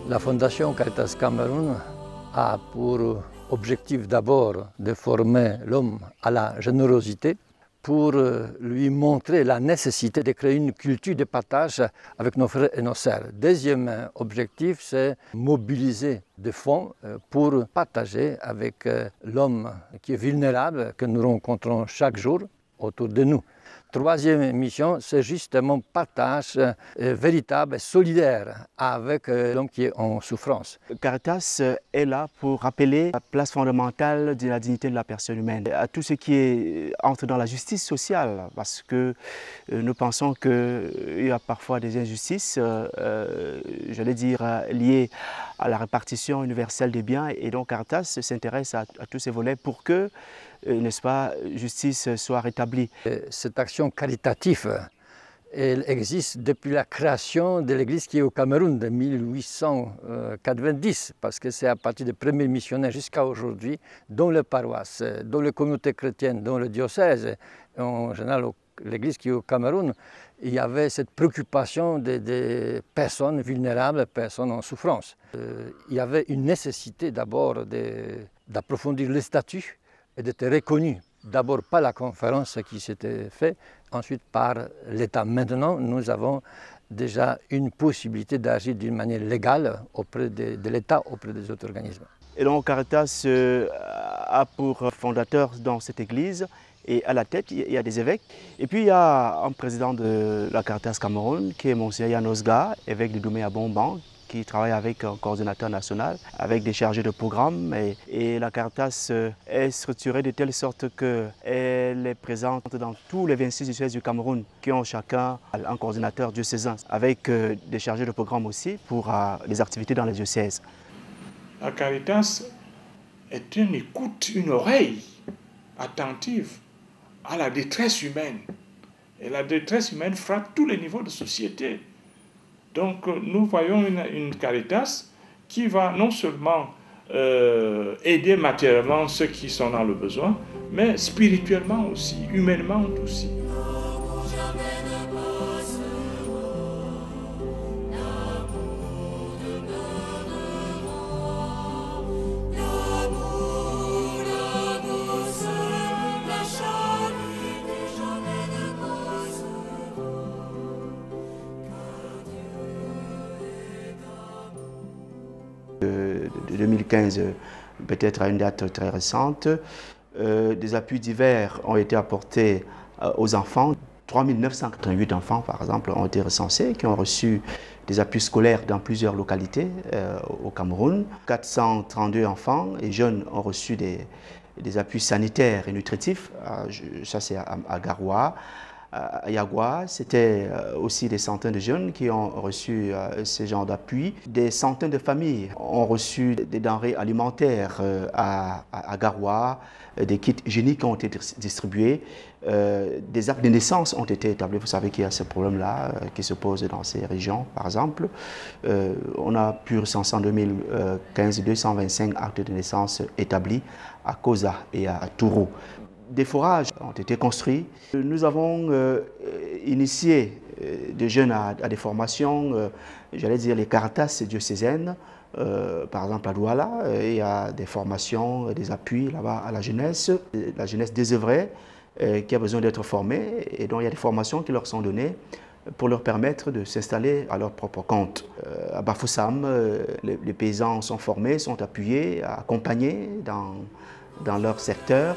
La Fondation Caritas Cameroun a pour objectif d'abord de former l'homme à la générosité pour lui montrer la nécessité de créer une culture de partage avec nos frères et nos sœurs. Deuxième objectif, c'est mobiliser des fonds pour partager avec l'homme qui est vulnérable, que nous rencontrons chaque jour autour de nous. Troisième mission, c'est justement partage véritable et solidaire avec l'homme qui est en souffrance. Caritas est là pour rappeler la place fondamentale de la dignité de la personne humaine, à tout ce qui entre dans la justice sociale, parce que nous pensons qu'il y a parfois des injustices, j'allais dire, liées à la répartition universelle des biens, et donc Caritas s'intéresse à tous ces volets pour que, n'est-ce pas, justice soit rétablie. Cette action caritative, elle existe depuis la création de l'Église qui est au Cameroun de 1890, parce que c'est à partir des premiers missionnaires jusqu'à aujourd'hui, dans les paroisses, dans les communautés chrétiennes, dans le diocèse, en général l'Église qui est au Cameroun, il y avait cette préoccupation des personnes vulnérables, personnes en souffrance. Il y avait une nécessité d'abord d'approfondir les statuts et d'être reconnu, d'abord par la conférence qui s'était faite, ensuite par l'État. Maintenant, nous avons déjà une possibilité d'agir d'une manière légale auprès de l'État, auprès des autres organismes. Et donc Caritas a pour fondateur dans cette église, et à la tête, il y a des évêques. Et puis il y a un président de la Caritas Cameroun, qui est Monseigneur Yann Osga, évêque de Doumé-à-Bomban, qui travaille avec un coordinateur national, avec des chargés de programme. Et la Caritas est structurée de telle sorte qu'elle est présente dans tous les 26 diocèses du Cameroun, qui ont chacun un coordinateur diocésain, avec des chargés de programme aussi pour les activités dans les diocèses. La Caritas est une écoute, une oreille attentive à la détresse humaine. Et la détresse humaine frappe tous les niveaux de société. Donc nous voyons une Caritas qui va non seulement aider matériellement ceux qui sont dans le besoin, mais spirituellement aussi, humainement aussi. De 2015, peut-être à une date très récente, des appuis divers ont été apportés aux enfants. 3 988 enfants, par exemple, ont été recensés, qui ont reçu des appuis scolaires dans plusieurs localités au Cameroun. 432 enfants et jeunes ont reçu des appuis sanitaires et nutritifs. Ça, c'est à Garoua. À Yagua, c'était aussi des centaines de jeunes qui ont reçu ce genre d'appui. Des centaines de familles ont reçu des denrées alimentaires à Garoua. Des kits hygiéniques ont été distribués. Des actes de naissance ont été établis. Vous savez qu'il y a ce problème-là qui se pose dans ces régions, par exemple. On a pu recenser en 2015 225 actes de naissance établis à Koza et à Touro. Des forages ont été construits. Nous avons initié des jeunes à des formations, j'allais dire les Caritas diocésaines. Par exemple à Douala, il y a des formations, des appuis là-bas à la jeunesse désœuvrée qui a besoin d'être formée, et donc il y a des formations qui leur sont données pour leur permettre de s'installer à leur propre compte. À Bafoussam, les paysans sont formés, sont appuyés, accompagnés dans leur secteur.